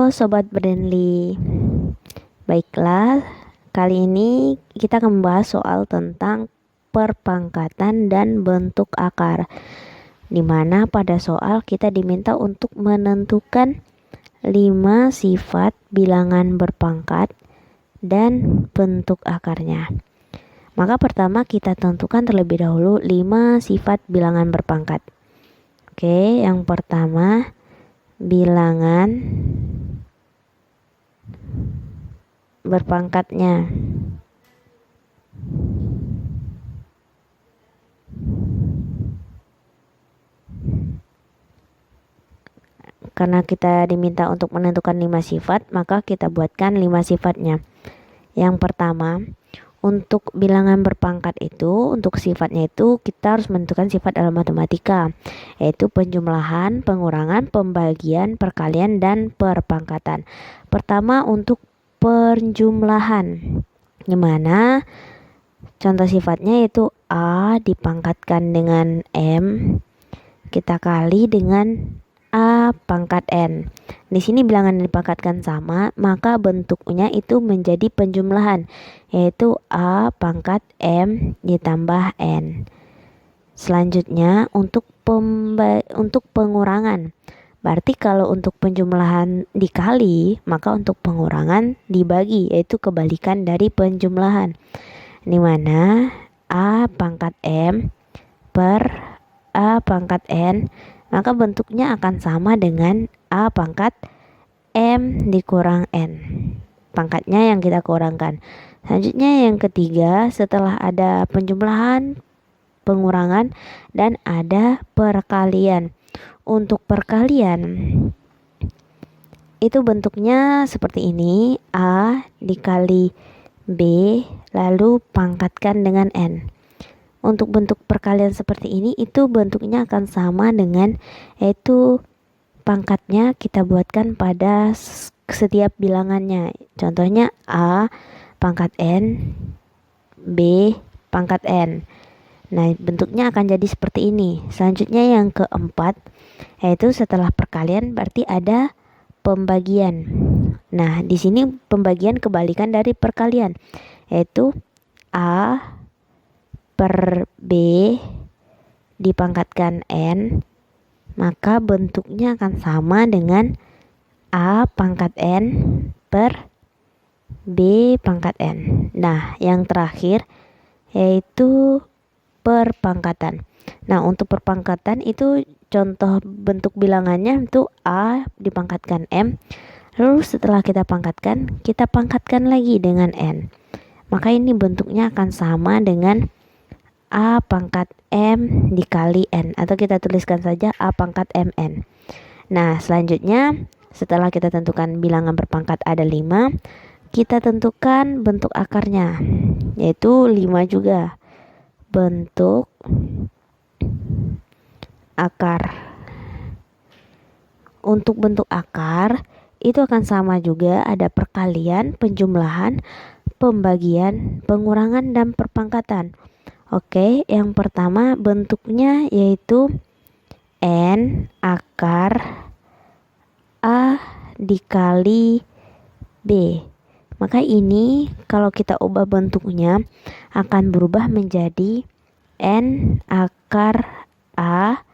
Sobat Brandly. Baiklah, kali ini kita akan membahas soal tentang perpangkatan dan bentuk akar, di mana pada soal kita diminta untuk menentukan 5 sifat bilangan berpangkat dan bentuk akarnya. Maka pertama kita tentukan terlebih dahulu 5 sifat bilangan berpangkat. Oke, yang pertama bilangan berpangkatnya. Karena kita diminta untuk menentukan 5 sifat, maka kita buatkan 5 sifatnya. Yang pertama, untuk bilangan berpangkat itu, untuk sifatnya itu kita harus menentukan sifat dalam matematika, yaitu penjumlahan, pengurangan, pembagian, perkalian, dan perpangkatan. Pertama untuk penjumlahan, gimana? Contoh sifatnya yaitu A dipangkatkan dengan M, kita kali dengan A pangkat N. Di sini bilangan yang dipangkatkan sama, maka bentuknya itu menjadi penjumlahan, yaitu A pangkat M ditambah N. Selanjutnya untuk pengurangan. Berarti kalau untuk penjumlahan dikali, maka untuk pengurangan dibagi, yaitu kebalikan dari penjumlahan. Di mana A pangkat M per A pangkat N, maka bentuknya akan sama dengan A pangkat M dikurang N, pangkatnya yang kita kurangkan. Selanjutnya yang ketiga, setelah ada penjumlahan, pengurangan, dan ada perkalian. Untuk perkalian itu bentuknya seperti ini, A dikali B lalu pangkatkan dengan N. Untuk bentuk perkalian seperti ini itu bentuknya akan sama dengan, yaitu pangkatnya kita buatkan pada setiap bilangannya. Contohnya A pangkat N, B pangkat N. Nah, bentuknya akan jadi seperti ini. Selanjutnya yang keempat, yaitu setelah perkalian berarti ada pembagian. Nah, di sini pembagian kebalikan dari perkalian, yaitu A per B dipangkatkan N, maka bentuknya akan sama dengan A pangkat N per B pangkat N. Nah, yang terakhir yaitu perpangkatan. Nah, untuk perpangkatan itu contoh bentuk bilangannya itu A dipangkatkan M, lalu setelah kita pangkatkan lagi dengan N. Maka ini bentuknya akan sama dengan A pangkat M dikali N, atau kita tuliskan saja A pangkat MN. Nah, selanjutnya setelah kita tentukan bilangan berpangkat ada 5, kita tentukan bentuk akarnya, yaitu 5 juga. Bentuk akar. Untuk bentuk akar itu akan sama juga, ada perkalian, penjumlahan, pembagian, pengurangan, dan perpangkatan. Oke, yang pertama bentuknya yaitu N akar A dikali B. Maka ini kalau kita ubah bentuknya akan berubah menjadi N akar A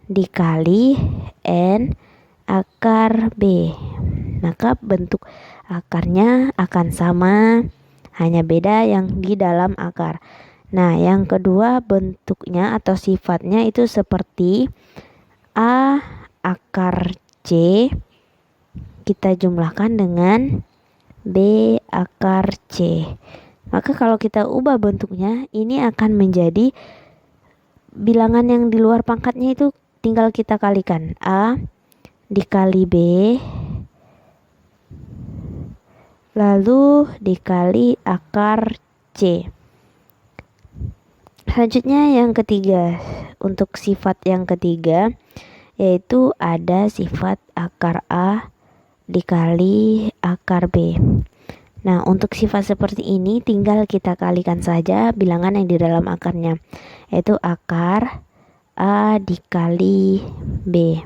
dikali N akar B. Maka bentuk akarnya akan sama, hanya beda yang di dalam akar. Nah, yang kedua bentuknya atau sifatnya itu seperti A akar C kita jumlahkan dengan B akar C. Maka kalau kita ubah bentuknya, ini akan menjadi bilangan yang di luar pangkatnya itu tinggal kita kalikan. A dikali B lalu dikali akar C. Selanjutnya yang ketiga, untuk sifat yang ketiga yaitu ada sifat akar A dikali akar B. Nah, untuk sifat seperti ini tinggal kita kalikan saja bilangan yang di dalam akarnya, yaitu akar A dikali B.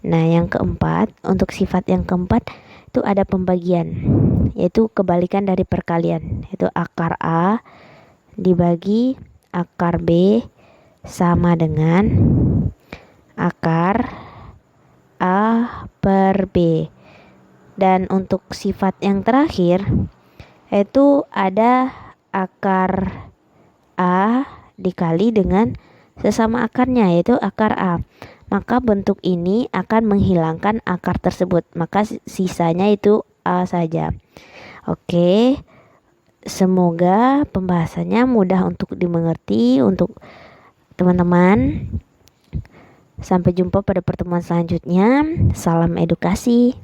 Nah, yang keempat, untuk sifat yang keempat itu ada pembagian, yaitu kebalikan dari perkalian, yaitu akar A dibagi akar B sama dengan akar A per B. Dan untuk sifat yang terakhir itu ada akar A dikali dengan sesama akarnya, yaitu akar A. Maka bentuk ini akan menghilangkan akar tersebut, maka sisanya itu A saja. Oke, semoga pembahasannya mudah untuk dimengerti untuk teman-teman. Sampai jumpa pada pertemuan selanjutnya. Salam edukasi.